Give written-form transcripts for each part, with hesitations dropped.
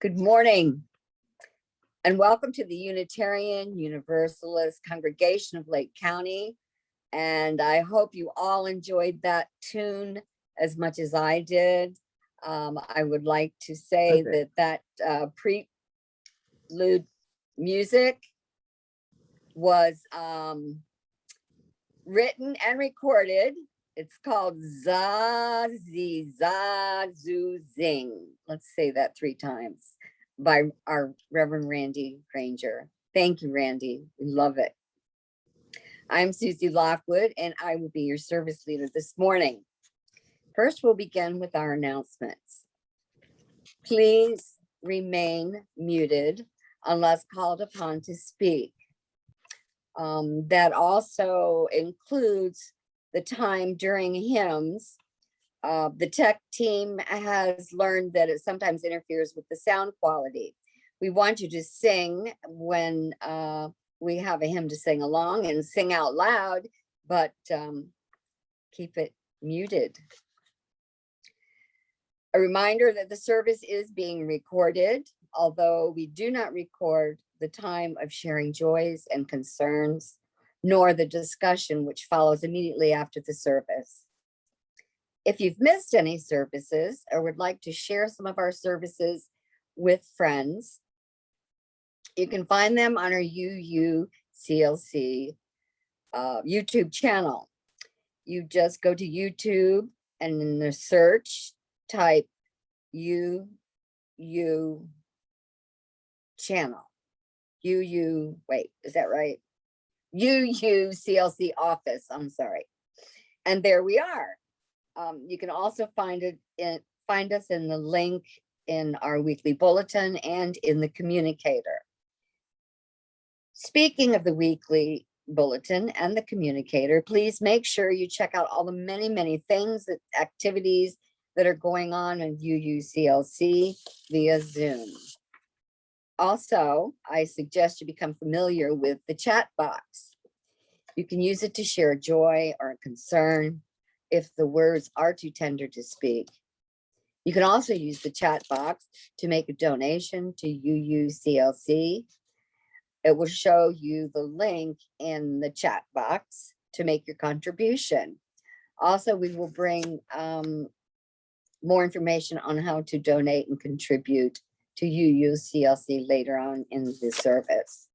Good morning and welcome to the Unitarian Universalist Congregation of Lake County. And I hope you all enjoyed that tune as much as I did. I would like to say that prelude music was written and recorded. It's called Zazi Zazu Zing. Let's say that 3 times by our Reverend Randy Granger. Thank you, Randy. We love it. I'm Susie Lockwood, and I will be your service leader this morning. First, we'll begin with our announcements. Please remain muted unless called upon to speak. That also includes the time during hymns. The tech team has learned that it sometimes interferes with the sound quality. We want you to sing when we have a hymn to sing along and sing out loud, but keep it muted. A reminder that the service is being recorded, although we do not record the time of sharing joys and concerns, nor the discussion which follows immediately after the service. If you've missed any services or would like to share some of our services with friends, you can find them on our UUCLC YouTube channel. You just go to YouTube and in the search, type UU channel. Wait, is that right? UUCLC office, I'm sorry. And there we are. You can also find us in the link in our weekly bulletin and in the communicator. Speaking of the weekly bulletin and the communicator, please make sure you check out all the many things, activities that are going on in UUCLC via Zoom. Also, I suggest you become familiar with the chat box. You can use it to share joy or a concern if the words are too tender to speak. You can also use the chat box to make a donation to UUCLC. It will show you the link in the chat box to make your contribution. Also, we will bring more information on how to donate and contribute to UUCLC later on in the service.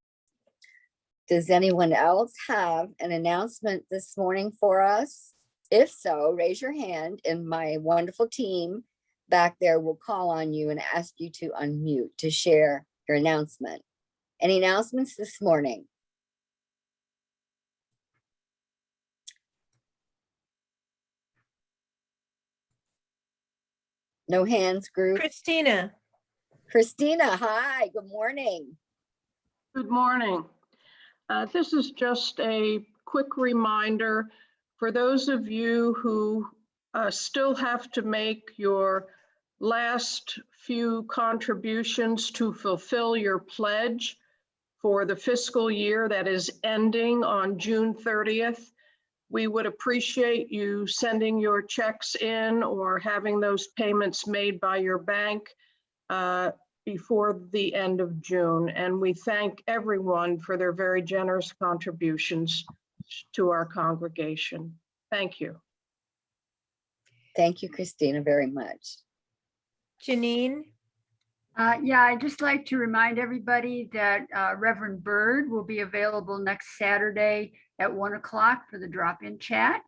Does anyone else have an announcement this morning for us? If so, raise your hand and my wonderful team back there will call on you and ask you to unmute to share your announcement. Any announcements this morning? No hands, group? Christina, hi, good morning. Good morning. This is just a quick reminder for those of you who still have to make your last few contributions to fulfill your pledge for the fiscal year that is ending on June 30th. We would appreciate you sending your checks in or having those payments made by your bank before the end of June. And we thank everyone for their very generous contributions to our congregation. Thank you. Thank you, Christina, very much. Janine. Yeah, I'd just like to remind everybody that Reverend Bird will be available next Saturday at 1 o'clock for the drop-in chat.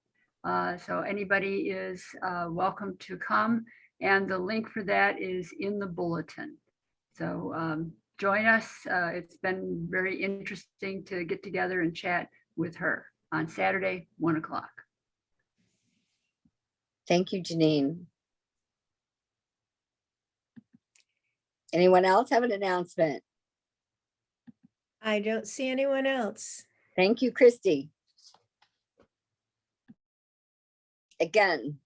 So anybody is welcome to come, and the link for that is in the bulletin. So join us. It's been very interesting to get together and chat with her on Saturday, 1 o'clock. Thank you, Janine. Anyone else have an announcement? I don't see anyone else. Thank you, Christy. Again,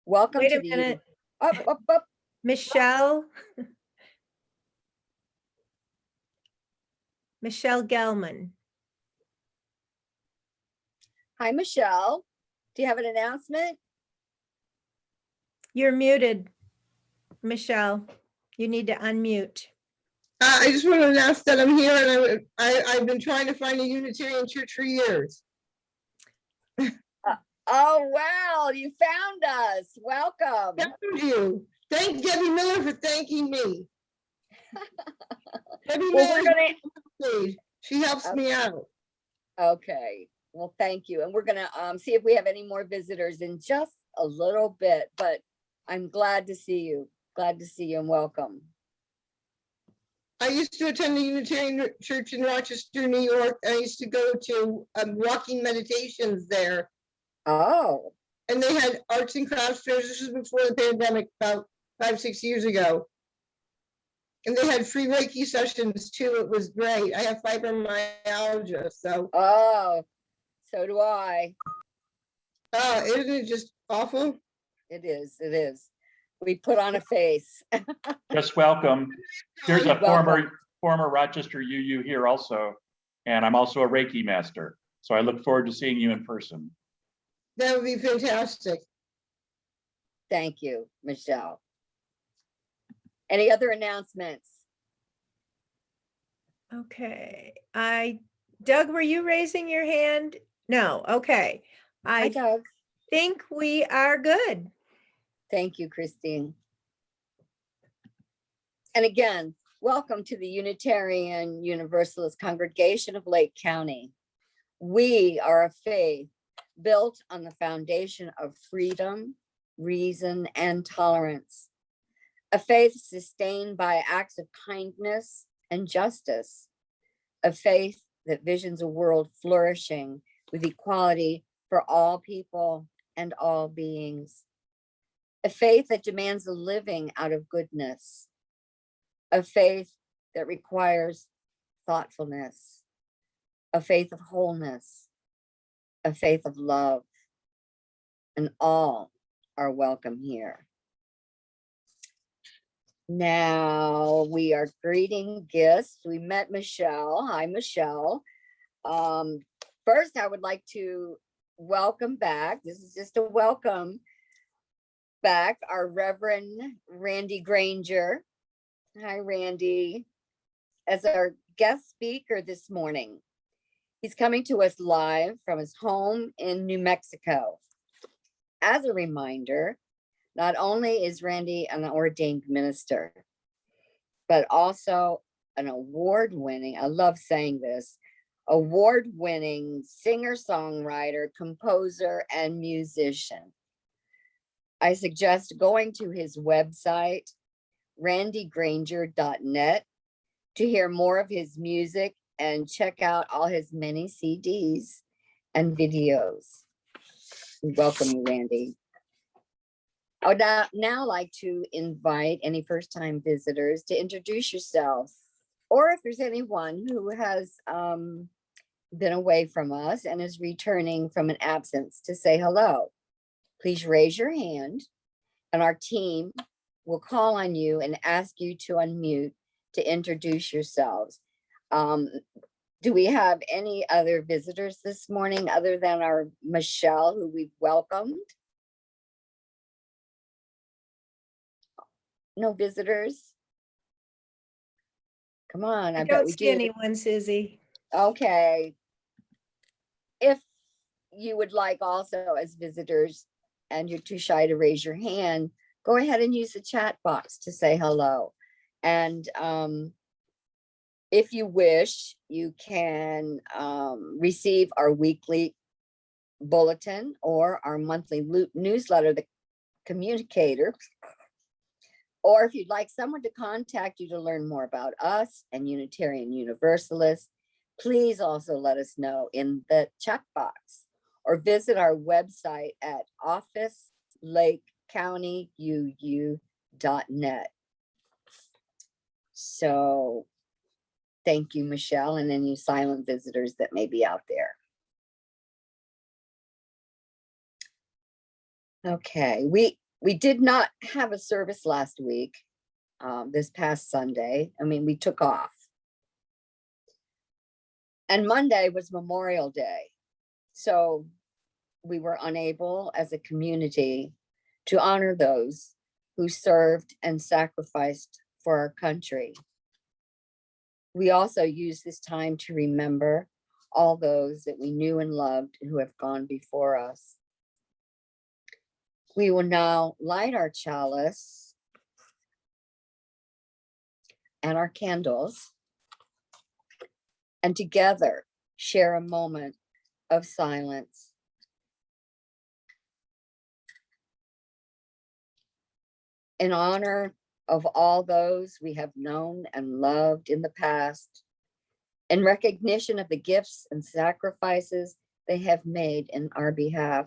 welcome Wait to a the minute. Up. Michelle. Michelle Gelman. Hi, Michelle. Do you have an announcement? You're muted, Michelle. You need to unmute. I just want to announce that I'm here, and I've been trying to find a Unitarian church for years. Oh, well, you found us. Welcome. Thank you. Thank Debbie Miller for thanking me. Debbie Well, we're Miller, gonna, she helps me out. okay, well, thank you. And we're gonna see if we have any more visitors in just a little bit, but I'm glad to see you. Glad to see you and welcome. I used to attend the Unitarian Church in Rochester, New York. I used to go to walking meditations there. Oh, And they had arts and crafts fairs. This was before the pandemic, about 5-6 years ago. And they had free Reiki sessions too. It was great. I have fibromyalgia, so oh, so do I. isn't it just awful? It is, it is. We put on a face. Just welcome. There's a Welcome. former Rochester UU here also, and I'm also a Reiki master. So I look forward to seeing you in person. That would be fantastic. Thank you, Michelle. Any other announcements? Okay, Doug, were you raising your hand? No, okay. Hi, I Doug. think we are good. Thank you, Christine. And again, welcome to the Unitarian Universalist Congregation of Lake County. We are a faith built on the foundation of freedom, reason, and tolerance. A faith sustained by acts of kindness and justice. A faith that visions a world flourishing with equality for all people and all beings. A faith that demands a living out of goodness. A faith that requires thoughtfulness. A faith of wholeness. A faith of love. And all are welcome here. Now we are greeting guests. We met Michelle. Hi, Michelle. First, I would like to welcome back. This is just a welcome back our Reverend Randy Granger. Hi, Randy. As our guest speaker this morning. He's coming to us live from his home in New Mexico. As a reminder, not only is Randy an ordained minister, but also an award-winning, I love saying this, award-winning singer-songwriter, composer, and musician. I suggest going to his website, randygranger.net, to hear more of his music and check out all his many CDs and videos. We welcome you, Randy. I would now like to invite any first-time visitors to introduce yourselves, or if there's anyone who has been away from us and is returning from an absence, to say hello. Please raise your hand and our team will call on you and ask you to unmute to introduce yourselves. Do we have any other visitors this morning other than our Michelle, who we've welcomed? No visitors? Come on, I I bet don't we see do. anyone, Susie. Okay. If you would like also as visitors and you're too shy to raise your hand, go ahead and use the chat box to say hello. And if you wish, you can receive our weekly bulletin or our monthly newsletter, The Communicator. Or if you'd like someone to contact you to learn more about us and Unitarian Universalists, please also let us know in the chat box or visit our website at officelakecountyyuu.net. So thank you, Michelle, and any silent visitors that may be out there. Okay, we did not have a service last week, this past Sunday. I mean, we took off. And Monday was Memorial Day. So we were unable as a community to honor those who served and sacrificed for our country. We also use this time to remember all those that we knew and loved who have gone before us. We will now light our chalice and our candles, and together share a moment of silence. In honor of all those we have known and loved in the past, in recognition of the gifts and sacrifices they have made in our behalf,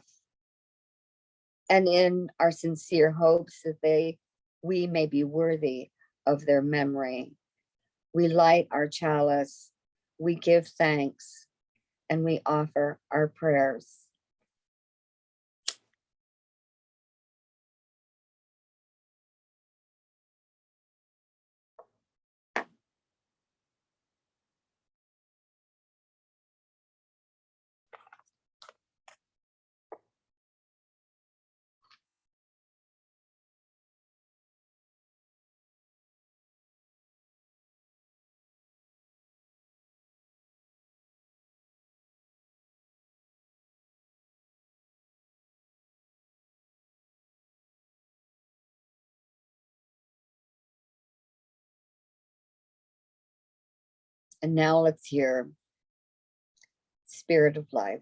and in our sincere hopes that we may be worthy of their memory. We light our chalice, we give thanks, and we offer our prayers. And now let's hear Spirit of Life.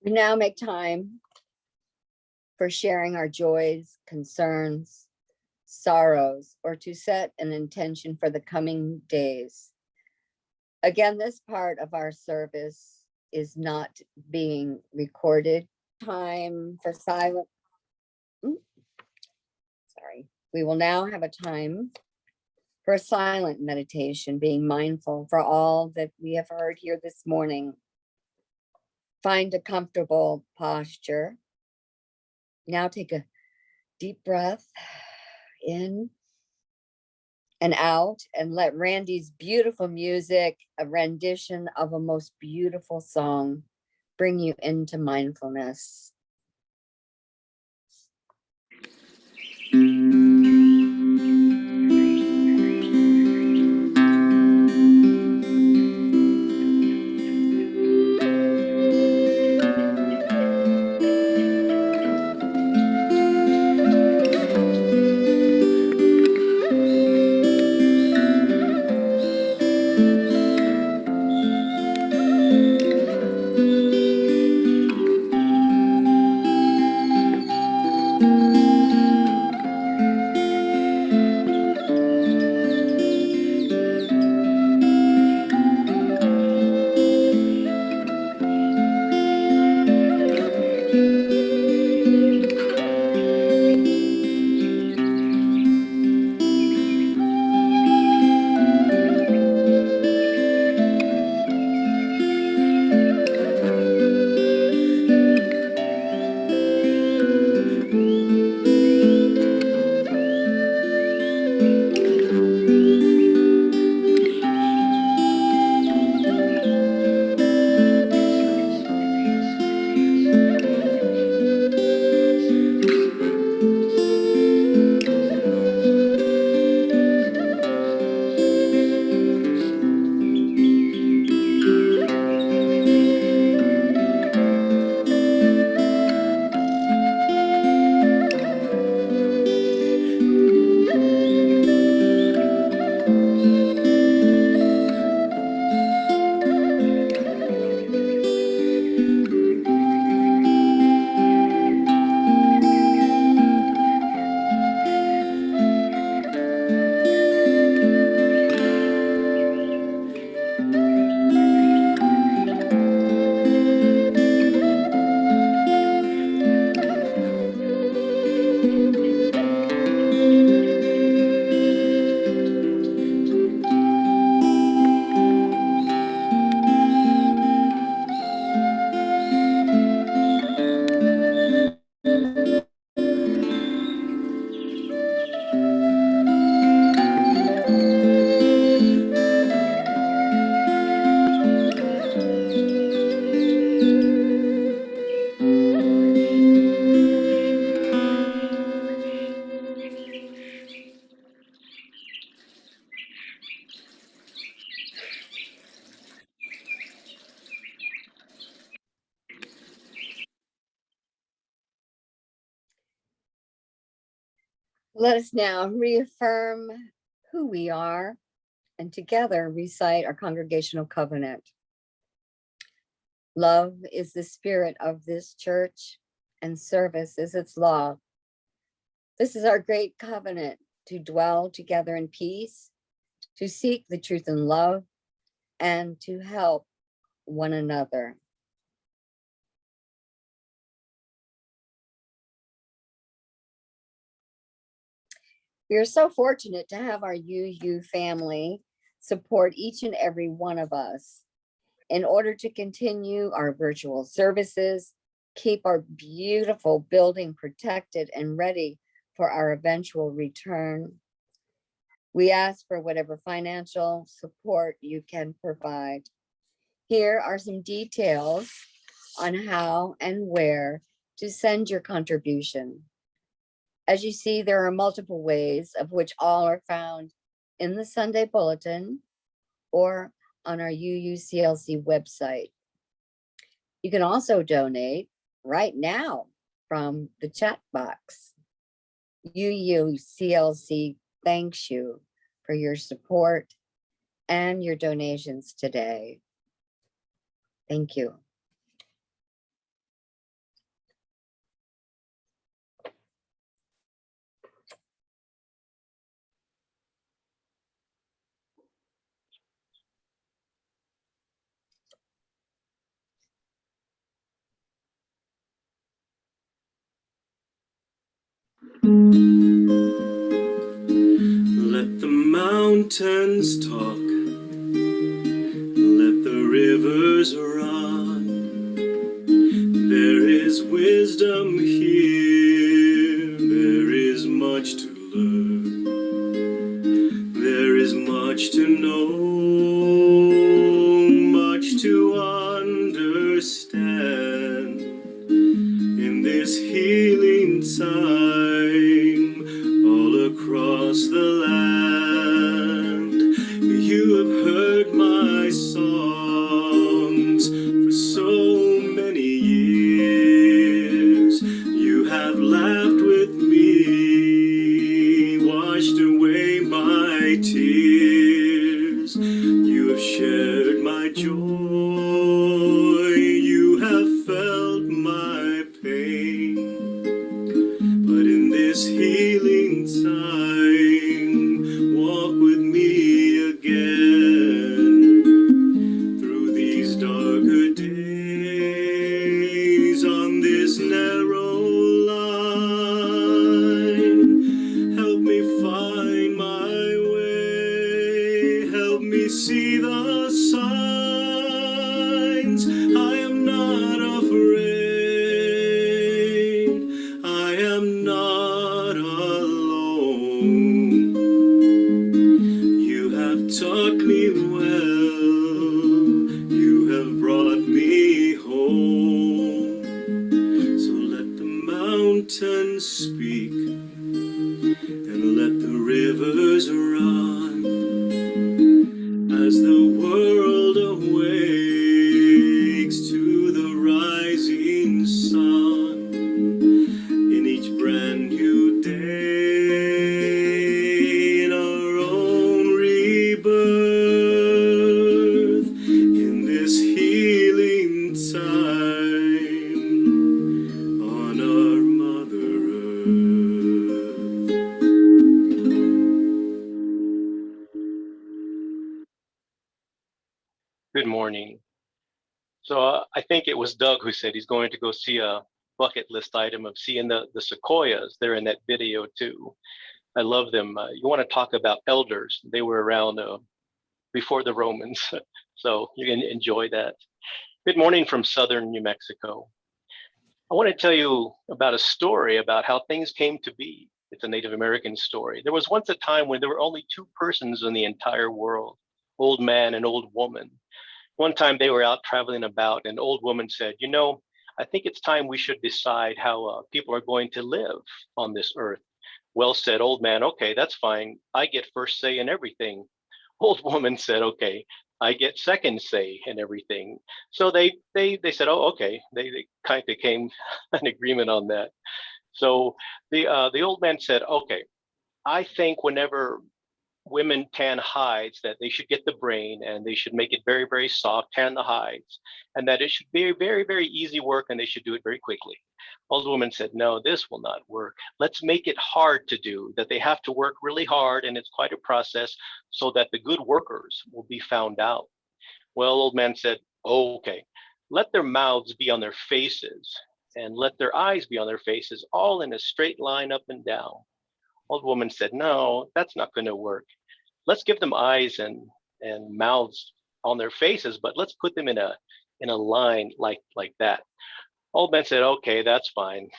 We now make time for sharing our joys, concerns, sorrows, or to set an intention for the coming days. Again, this part of our service is not being recorded. Time for silence. Sorry. We will now have a time for a silent meditation, being mindful for all that we have heard here this morning. Find a comfortable posture. Now take a deep breath in and out, and let Randy's beautiful music, a rendition of a most beautiful song, bring you into mindfulness. Let us now reaffirm who we are and together recite our congregational covenant. Love is the spirit of this church, and service is its law. This is our great covenant to dwell together in peace, to seek the truth in love, and to help one another. We are so fortunate to have our UU family support each and every one of us in order to continue our virtual services, keep our beautiful building protected and ready for our eventual return. We ask for whatever financial support you can provide. Here are some details on how and where to send your contribution. As you see, there are multiple ways of which all are found in the Sunday Bulletin or on our UUCLC website. You can also donate right now from the chat box. UUCLC thanks you for your support and your donations today. Thank you. Let the mountains talk, let the rivers run. There is wisdom here, there is much to learn. There is much to know, much to understand. In this healing time, all across the land, you have heard my songs for so many years. You have laughed with me, washed away my tears. You have shared my joy, you have felt my pain. But in this healing time, walk with me again through these darker days on this narrow line. Help me find my way, help me see the signs. I am not afraid, I am not alone. You have taught me well, you have brought me home. So let the mountains speak and let the rivers run as the world awakes to the rising sun. In each brand new day, in our own rebirth, in this healing time, on our Mother Earth. Good morning. So I think it was Doug who said he's going to go see a bucket list item of seeing the sequoias. They're in that video too. I love them. You want to talk about elders. They were around before the Romans. So you can enjoy that. Good morning from southern New Mexico. I want to tell you about a story about how things came to be. It's a Native American story. There was once a time when there were only two persons in the entire world, old man and old woman. One time they were out traveling about, and an old woman said, you know, I think it's time we should decide how people are going to live on this earth. Well said, old man, okay, that's fine. I get first say in everything. Old woman said, okay, I get second say in everything. So they said, oh, okay. They kind of came an agreement on that. So the old man said, okay, I think whenever women tan hides, that they should get the brain and they should make it very, very soft, tan the hides, and that it should be very, very easy work and they should do it very quickly. Old woman said, no, this will not work. Let's make it hard to do, that they have to work really hard and it's quite a process so that the good workers will be found out. Well, old man said, oh, okay, let their mouths be on their faces and let their eyes be on their faces, all in a straight line up and down. Old woman said, no, that's not going to work. Let's give them eyes and mouths on their faces, but let's put them in a line like that. Old man said, okay, that's fine.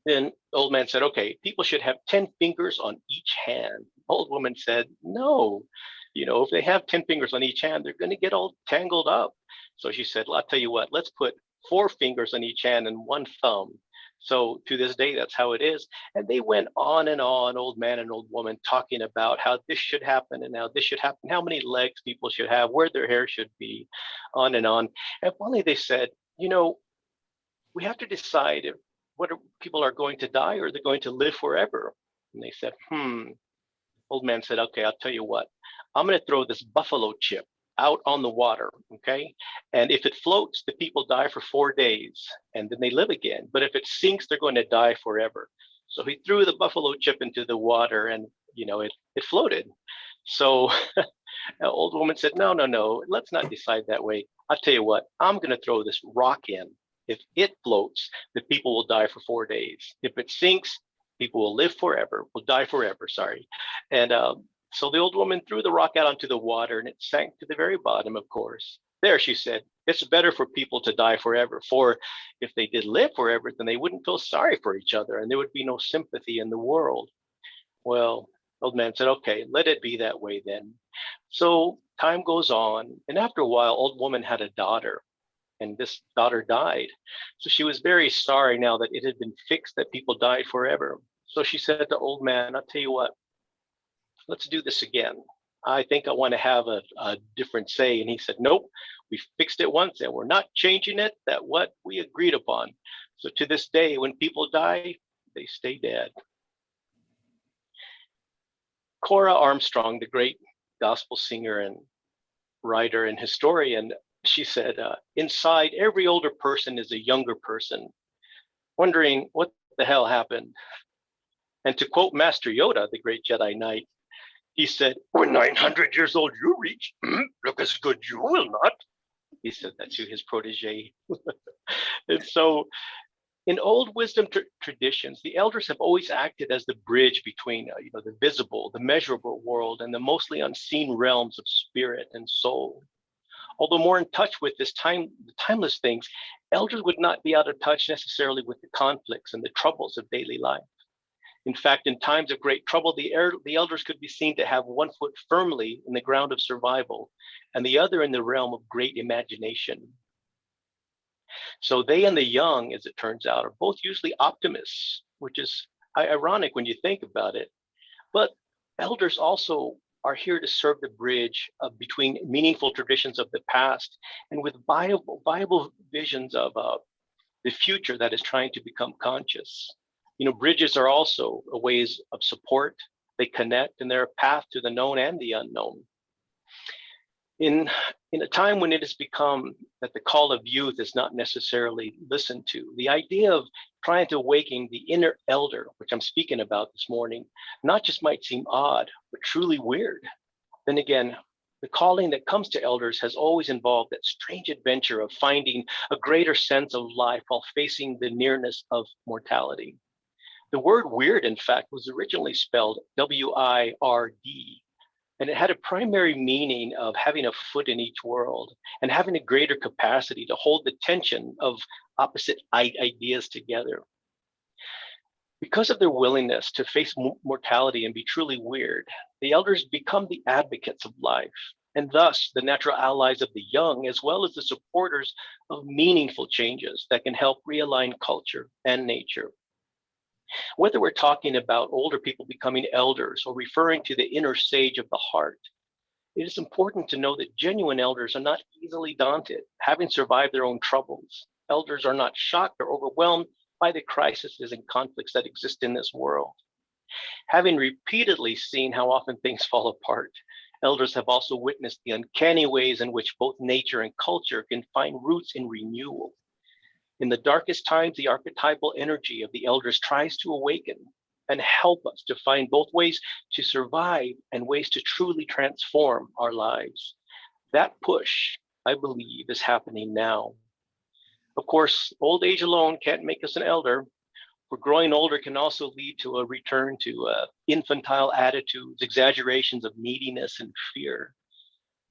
Then old man said, okay, people should have 10 fingers on each hand. Old woman said, no, if they have 10 fingers on each hand, they're going to get all tangled up. So she said, well, I'll tell you what, let's put 4 fingers on each hand and 1 thumb. So to this day, that's how it is. And they went on and on, old man and old woman, talking about how this should happen and how this should happen, how many legs people should have, where their hair should be, on and on. And finally they said, we have to decide if people are going to die or they're going to live forever. And they said, Old man said, okay, I'll tell you what, I'm going to throw this buffalo chip out on the water, okay? And if it floats, the people die for 4 days and then they live again. But if it sinks, they're going to die forever. So he threw the buffalo chip into the water and, it floated. So the old woman said, no, let's not decide that way. I'll tell you what, I'm going to throw this rock in. If it floats, the people will die for 4 days. If it sinks, people will die forever, sorry. And so the old woman threw the rock out onto the water and it sank to the very bottom, of course. There, she said, it's better for people to die forever. For if they did live forever, then they wouldn't feel sorry for each other and there would be no sympathy in the world. Well, old man said, okay, let it be that way then. So time goes on. And after a while, old woman had a daughter. And this daughter died. So she was very sorry now that it had been fixed that people died forever. So she said to old man, I'll tell you what, let's do this again. I think I want to have a different say. And he said, nope, we fixed it once and we're not changing it. That what we agreed upon. So to this day, when people die, they stay dead. Cora Armstrong, the great gospel singer and writer and historian, she said, inside every older person is a younger person, wondering what the hell happened. And to quote Master Yoda, the great Jedi Knight, he said, when 900 years old you reach, look as good you will not. He said that to his protege. And so in old wisdom traditions, the elders have always acted as the bridge between the visible, the measurable world and the mostly unseen realms of spirit and soul. Although more in touch with the timeless things, elders would not be out of touch necessarily with the conflicts and the troubles of daily life. In fact, in times of great trouble, the elders could be seen to have one foot firmly in the ground of survival and the other in the realm of great imagination. So they and the young, as it turns out, are both usually optimists, which is ironic when you think about it. But elders also are here to serve the bridge between meaningful traditions of the past and with viable visions of the future that is trying to become conscious. Bridges are also a ways of support. They connect and they're a path to the known and the unknown. In a time when it has become that the call of youth is not necessarily listened to, the idea of trying to awaken the inner elder, which I'm speaking about this morning, not just might seem odd, but truly weird. Then again, the calling that comes to elders has always involved that strange adventure of finding a greater sense of life while facing the nearness of mortality. The word weird, in fact, was originally spelled W-I-R-D, and it had a primary meaning of having a foot in each world and having a greater capacity to hold the tension of opposite ideas together. Because of their willingness to face mortality and be truly weird, the elders become the advocates of life, and thus the natural allies of the young, as well as the supporters of meaningful changes that can help realign culture and nature. Whether we're talking about older people becoming elders or referring to the inner sage of the heart, it is important to know that genuine elders are not easily daunted, having survived their own troubles. Elders are not shocked or overwhelmed by the crises and conflicts that exist in this world. Having repeatedly seen how often things fall apart, elders have also witnessed the uncanny ways in which both nature and culture can find roots in renewal. In the darkest times, the archetypal energy of the elders tries to awaken and help us to find both ways to survive and ways to truly transform our lives. That push, I believe, is happening now. Of course, old age alone can't make us an elder. For growing older can also lead to a return to infantile attitudes, exaggerations of neediness and fear.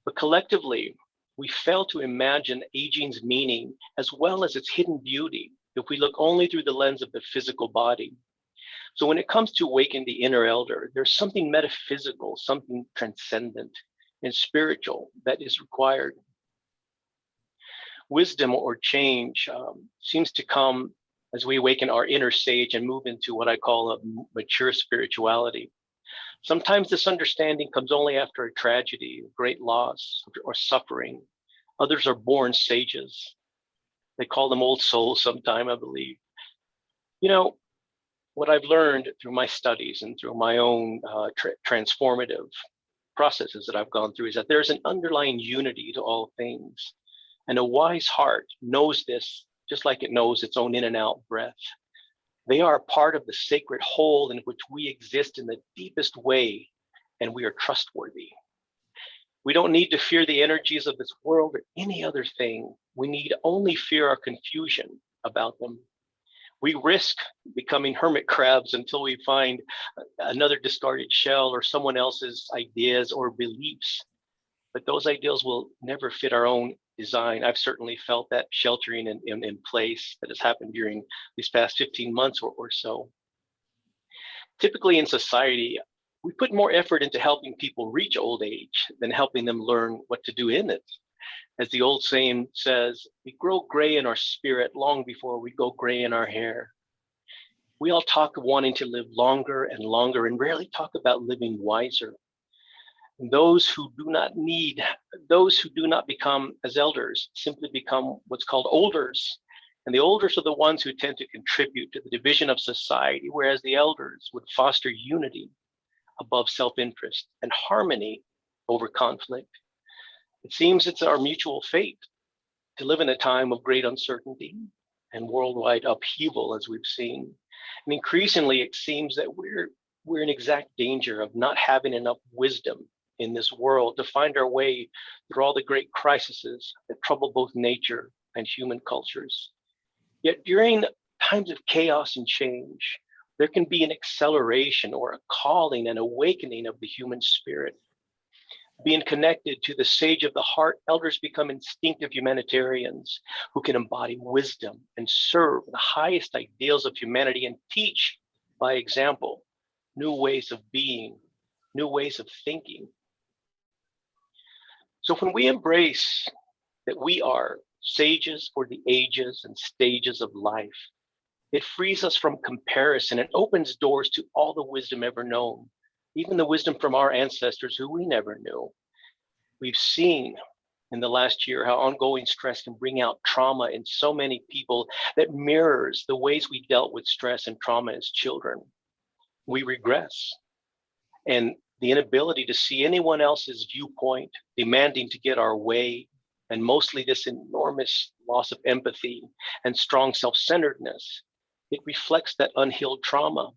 But collectively, we fail to imagine aging's meaning as well as its hidden beauty if we look only through the lens of the physical body. So when it comes to awaken the inner elder, there's something metaphysical, something transcendent and spiritual that is required. Wisdom or change seems to come as we awaken our inner sage and move into what I call a mature spirituality. Sometimes this understanding comes only after a tragedy, great loss, or suffering. Others are born sages. They call them old souls sometime, I believe. You know, what I've learned through my studies and through my own transformative processes that I've gone through is that there's an underlying unity to all things. And a wise heart knows this just like it knows its own in and out breath. They are part of the sacred whole in which we exist in the deepest way, and we are trustworthy. We don't need to fear the energies of this world or any other thing. We need only fear our confusion about them. We risk becoming hermit crabs until we find another discarded shell or someone else's ideas or beliefs. But those ideals will never fit our own design. I've certainly felt that sheltering in place that has happened during these past 15 months or so. Typically in society, we put more effort into helping people reach old age than helping them learn what to do in it. As the old saying says, we grow gray in our spirit long before we go gray in our hair. We all talk of wanting to live longer and longer and rarely talk about living wiser. And those who do not become as elders simply become what's called olders. And the olders are the ones who tend to contribute to the division of society, whereas the elders would foster unity above self-interest and harmony over conflict. It seems it's our mutual fate to live in a time of great uncertainty and worldwide upheaval, as we've seen. And increasingly, it seems that we're in exact danger of not having enough wisdom in this world to find our way through all the great crises that trouble both nature and human cultures. Yet during times of chaos and change, there can be an acceleration or a calling and awakening of the human spirit. Being connected to the sage of the heart, elders become instinctive humanitarians who can embody wisdom and serve the highest ideals of humanity and teach by example new ways of being, new ways of thinking. So when we embrace that we are sages for the ages and stages of life, it frees us from comparison and opens doors to all the wisdom ever known, even the wisdom from our ancestors who we never knew. We've seen in the last year how ongoing stress can bring out trauma in so many people that mirrors the ways we dealt with stress and trauma as children. We regress. And the inability to see anyone else's viewpoint, demanding to get our way, and mostly this enormous loss of empathy and strong self-centeredness, it reflects that unhealed trauma.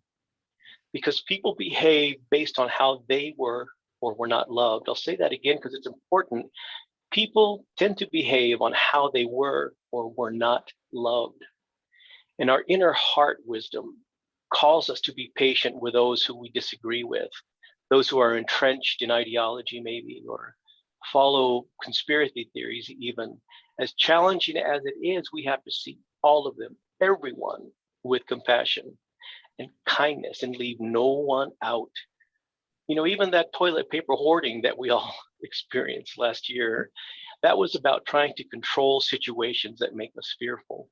Because people behave based on how they were or were not loved. I'll say that again because it's important. People tend to behave on how they were or were not loved. And our inner heart wisdom calls us to be patient with those who we disagree with, those who are entrenched in ideology maybe, or follow conspiracy theories even. As challenging as it is, we have to see all of them, everyone, with compassion and kindness and leave no one out. You know, even that toilet paper hoarding that we all experienced last year, that was about trying to control situations that make us fearful.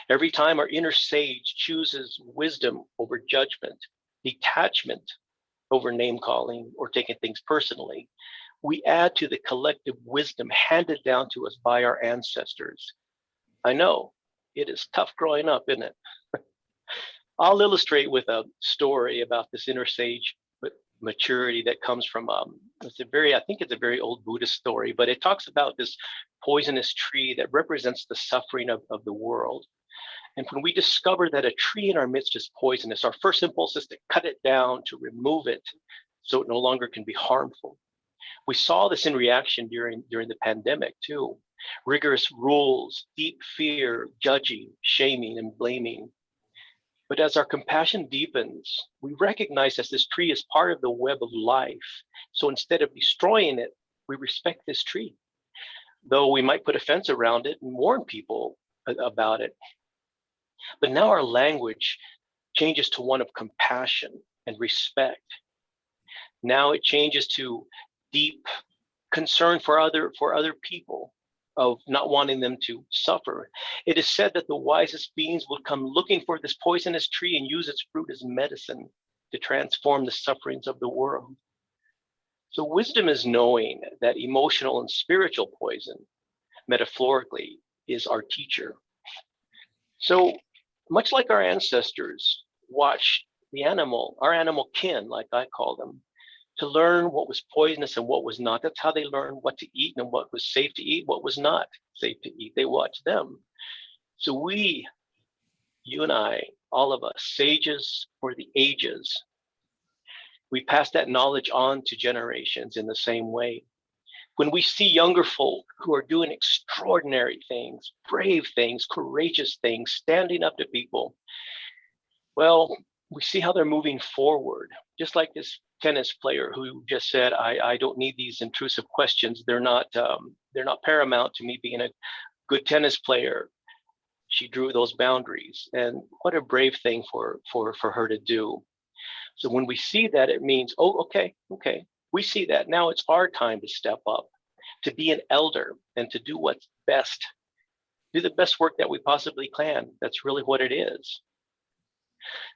Every time our inner sage chooses wisdom over judgment, detachment over name calling or taking things personally, we add to the collective wisdom handed down to us by our ancestors. I know it is tough growing up, isn't it? I'll illustrate with a story about this inner sage maturity that comes from I think it's a very old Buddhist story, but it talks about this poisonous tree that represents the suffering of the world. And when we discover that a tree in our midst is poisonous, our first impulse is to cut it down, to remove it, so it no longer can be harmful. We saw this in reaction during the pandemic too. Rigorous rules, deep fear, judging, shaming, and blaming. But as our compassion deepens, we recognize that this tree is part of the web of life. So instead of destroying it, we respect this tree, though we might put a fence around it and warn people about it. But now our language changes to one of compassion and respect. Now it changes to deep concern for other people, of not wanting them to suffer. It is said that the wisest beings will come looking for this poisonous tree and use its fruit as medicine to transform the sufferings of the world. So wisdom is knowing that emotional and spiritual poison, metaphorically, is our teacher. So much like our ancestors watched our animal kin, like I call them, to learn what was poisonous and what was not. That's how they learned what to eat and what was safe to eat, what was not safe to eat. They watched them. So we, you and I, all of us, sages for the ages, we pass that knowledge on to generations in the same way. When we see younger folk who are doing extraordinary things, brave things, courageous things, standing up to people, well, we see how they're moving forward, just like this tennis player who just said, I don't need these intrusive questions. They're not paramount to me being a good tennis player. She drew those boundaries, and what a brave thing for her to do. So when we see that, it means, oh, okay, we see that. Now it's our time to step up, to be an elder, and to do what's best, do the best work that we possibly can. That's really what it is.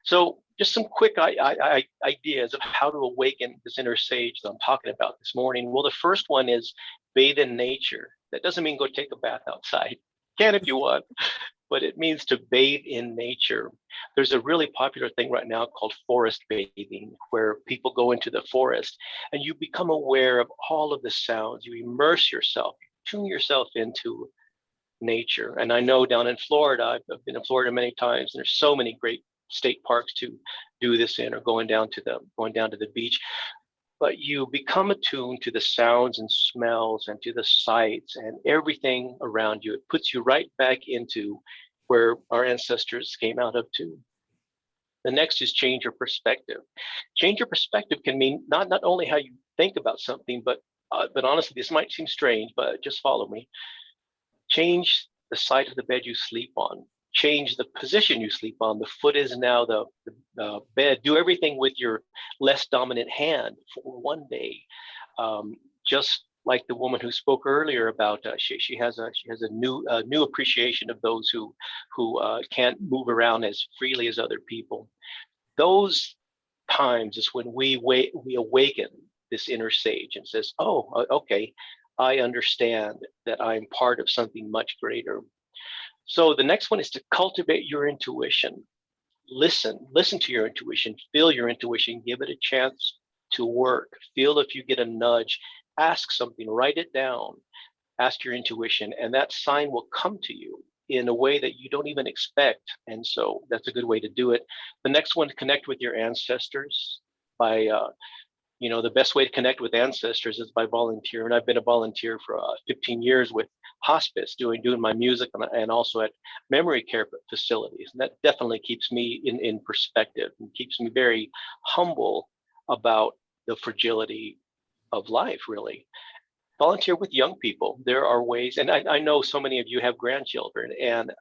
So just some quick ideas of how to awaken this inner sage that I'm talking about this morning. Well, the first one is bathe in nature. That doesn't mean go take a bath outside. You can if you want, but it means to bathe in nature. There's a really popular thing right now called forest bathing, where people go into the forest and you become aware of all of the sounds. You immerse yourself, tune yourself into nature. And I know down in Florida, I've been in Florida many times, and there's so many great state parks to do this in, or going down to the beach. But you become attuned to the sounds and smells and to the sights and everything around you. It puts you right back into where our ancestors came out of too. The next is change your perspective. Change your perspective can mean not only how you think about something, but honestly, this might seem strange, but just follow me. Change the side of the bed you sleep on. Change the position you sleep on. The foot is now the bed. Do everything with your less dominant hand for one day. Just like the woman who spoke earlier about, she has a new appreciation of those who can't move around as freely as other people. Those times is when we awaken this inner sage and says, oh, okay, I understand that I'm part of something much greater. So the next one is to cultivate your intuition. Listen to your intuition, feel your intuition, give it a chance to work. Feel if you get a nudge, ask something, write it down, ask your intuition, and that sign will come to you in a way that you don't even expect. And so that's a good way to do it. The next one, connect with your ancestors by the best way to connect with ancestors is by volunteer. And I've been a volunteer for 15 years with hospice, doing my music and also at memory care facilities. And that definitely keeps me in perspective and keeps me very humble about the fragility of life, really. Volunteer with young people. There are ways, and I know so many of you have grandchildren, and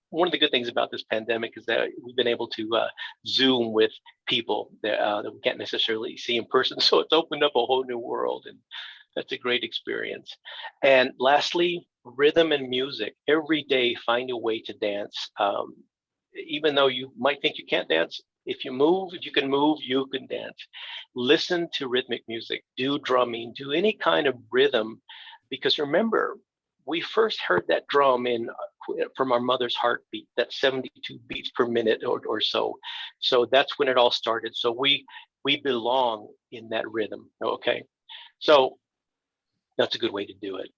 one of the good things about this pandemic is that we've been able to Zoom with people that we can't necessarily see in person. So it's opened up a whole new world, and that's a great experience. And lastly, rhythm and music. Every day, find a way to dance. Even though you might think you can't dance, if you can move, you can dance. Listen to rhythmic music, do drumming, do any kind of rhythm, because remember, we first heard that drum in from our mother's heartbeat, that's 72 beats per minute or so. So that's when it all started. So we belong in that rhythm. Okay, so that's a good way to do it.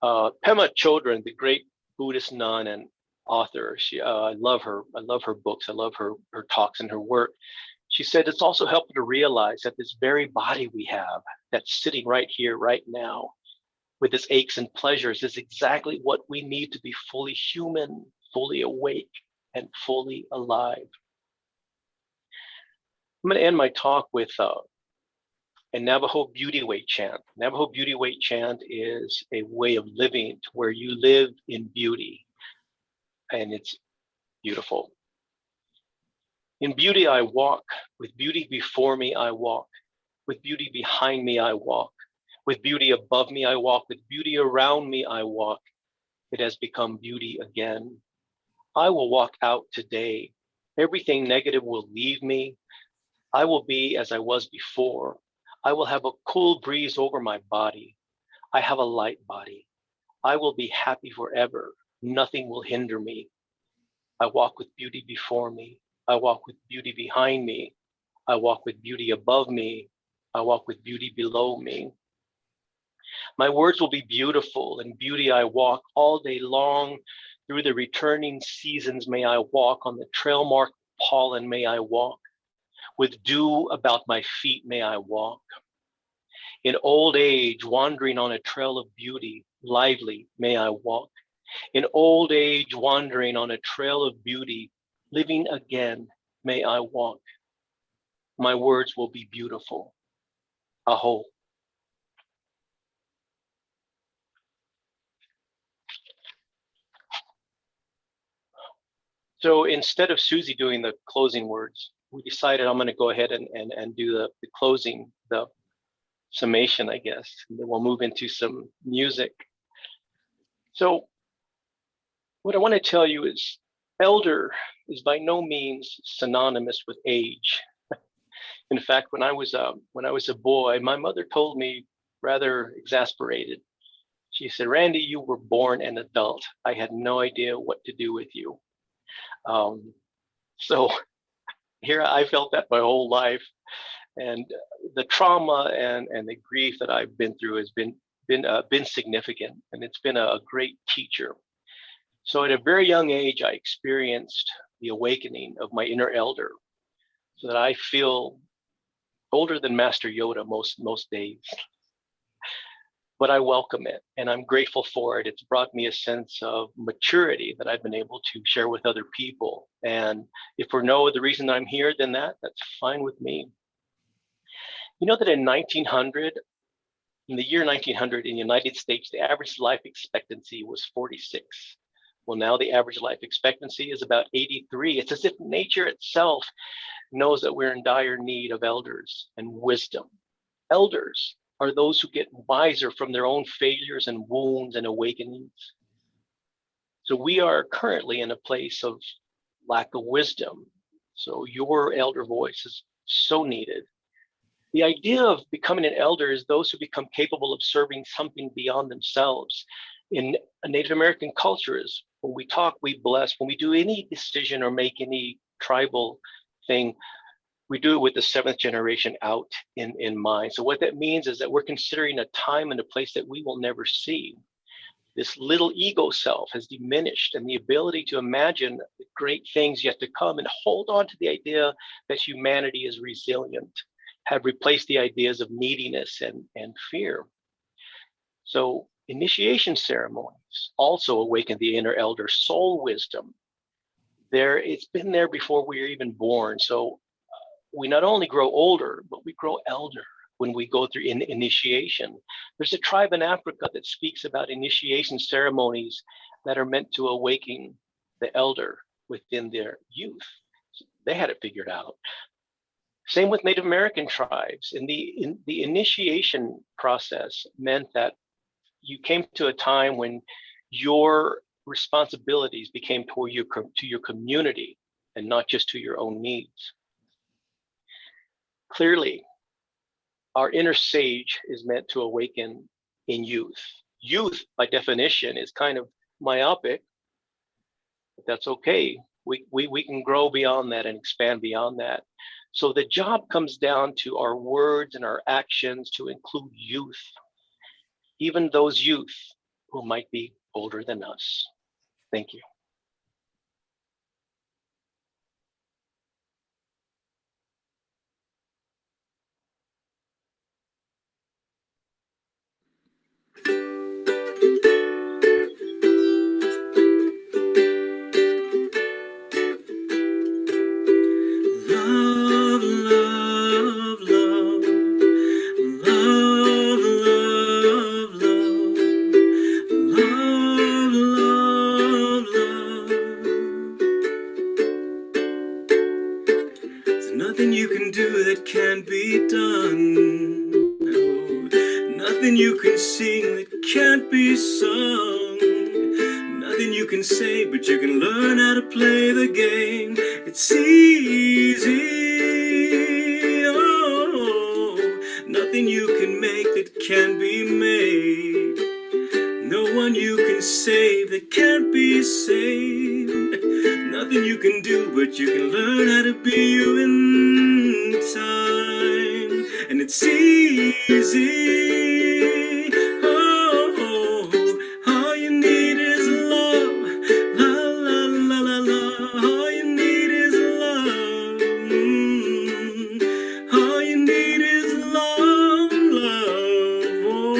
Pema Chodron, the great Buddhist nun and author, I love her. I love her books. I love her talks and her work. She said it's also helpful to realize that this very body we have that's sitting right here, right now, with its aches and pleasures is exactly what we need to be fully human, fully awake, and fully alive. I'm going to end my talk with a Navajo beauty weight chant. Navajo beauty weight chant is a way of living to where you live in beauty, and it's beautiful. In beauty I walk, with beauty before me I walk, with beauty behind me I walk, with beauty above me I walk, with beauty around me I walk. It has become beauty again. I will walk out today. Everything negative will leave me. I will be as I was before. I will have a cool breeze over my body. I have a light body. I will be happy forever. Nothing will hinder me. I walk with beauty before me. I walk with beauty behind me. I walk with beauty above me. I walk with beauty below me. My words will be beautiful. In beauty I walk all day long. Through the returning seasons may I walk. On the trail marked pollen may I walk. With dew about my feet may I walk. In old age, wandering on a trail of beauty, lively may I walk. In old age, wandering on a trail of beauty, living again may I walk. My words will be beautiful. Aho. So instead of Susie doing the closing words, we decided I'm going to go ahead and do the closing, the summation, I guess. And then we'll move into some music. So what I want to tell you is elder is by no means synonymous with age. In fact, when I was a boy, my mother told me, rather exasperated, she said, "Randy, you were born an adult. I had no idea what to do with you." So here I felt that my whole life, and the trauma and the grief that I've been through has been significant, and it's been a great teacher. So at a very young age, I experienced the awakening of my inner elder, so that I feel older than Master Yoda most days. But I welcome it, and I'm grateful for it. It's brought me a sense of maturity that I've been able to share with other people. And if for no other reason I'm here than that's fine with me. You know that in the year 1900 in the United States, the average life expectancy was 46. Well, now the average life expectancy is about 83. It's as if nature itself knows that we're in dire need of elders and wisdom. Elders are those who get wiser from their own failures and wounds and awakenings. So we are currently in a place of lack of wisdom. So your elder voice is so needed. The idea of becoming an elder is those who become capable of serving something beyond themselves. In a Native American culture, is when we talk, we bless. When we do any decision or make any tribal thing, we do it with the seventh generation out in mind. So what that means is that we're considering a time and a place that we will never see. This little ego self has diminished, and the ability to imagine great things yet to come and hold on to the idea that humanity is resilient have replaced the ideas of neediness and fear. So initiation ceremonies also awaken the inner elder soul wisdom. It's been there before we were even born. So we not only grow older, but we grow elder when we go through initiation. There's a tribe in Africa that speaks about initiation ceremonies that are meant to awaken the elder within their youth. They had it figured out. Same with Native American tribes. The initiation process meant that you came to a time when your responsibilities became to your community and not just to your own needs. Clearly, our inner sage is meant to awaken in youth. Youth, by definition, is kind of myopic. but that's okay. We can grow beyond that and expand beyond that. So the job comes down to our words and our actions to include youth, even those youth who might be older than us. Thank you. Love, love, love. Love, love, love. Love, love, love. There's nothing you can do that can't be done. No, nothing you can sing that can't be sung. Nothing you can say, but you can learn how to play the game. It's easy. Oh, nothing you can make that can't be made. No one you can save that can't be saved. Nothing you can do, but you can learn how to be you in time. And it's easy. Oh, all you need is love. La, la, la, la, la. All you need is love. All you need is love, love. Oh,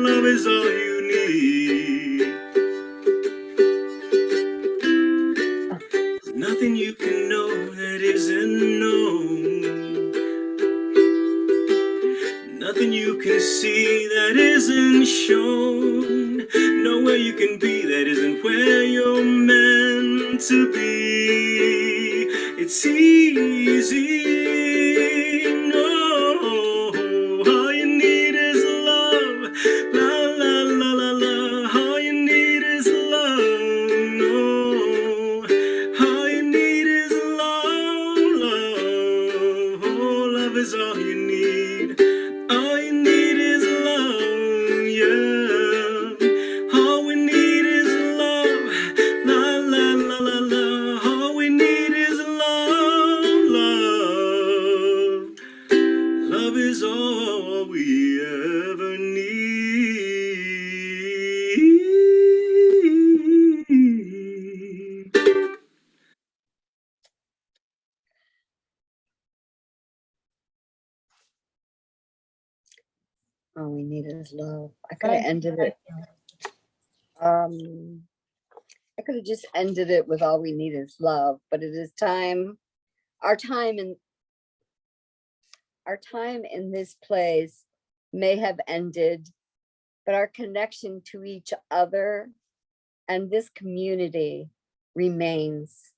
love is all you need. Nothing you can know that isn't known. Nothing you can see that isn't shown. Nowhere you can be that isn't where you're meant to be. It's easy. No, all you need is love. La, la, la, la, la. All you need is love. No, all you need is love, love. Oh, love is all you need. All you need is love, yeah. All we need is love. La, la, la, la, la. All we need is love, love. Love is all we ever need. All we need is love. I could have ended it. I could have just ended it with all we need is love, but it is time. Our time in this place may have ended, but our connection to each other and this community remains.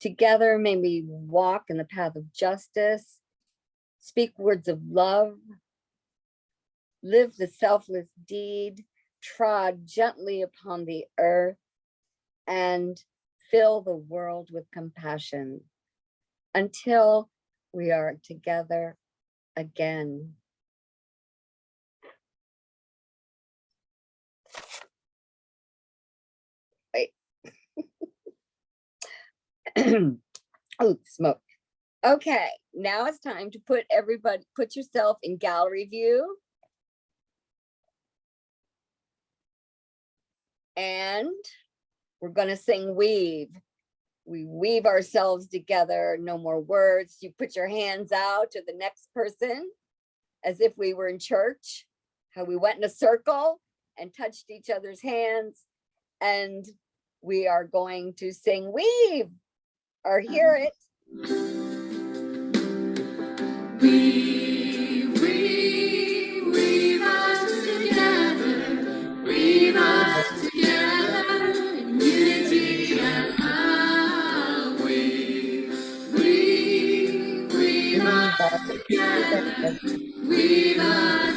Together, may we walk in the path of justice, speak words of love, live the selfless deed, trod gently upon the earth, and fill the world with compassion until we are together again. Wait. Oh, smoke. Okay, now it's time to put yourself in gallery view. And we're gonna sing Weave. We weave ourselves together, no more words. You put your hands out to the next person as if we were in church, how we went in a circle and touched each other's hands. And we are going to sing Weave or hear it. Weave, weave, weave us together. Weave us together in unity and love. Weave, weave, weave us together. Weave us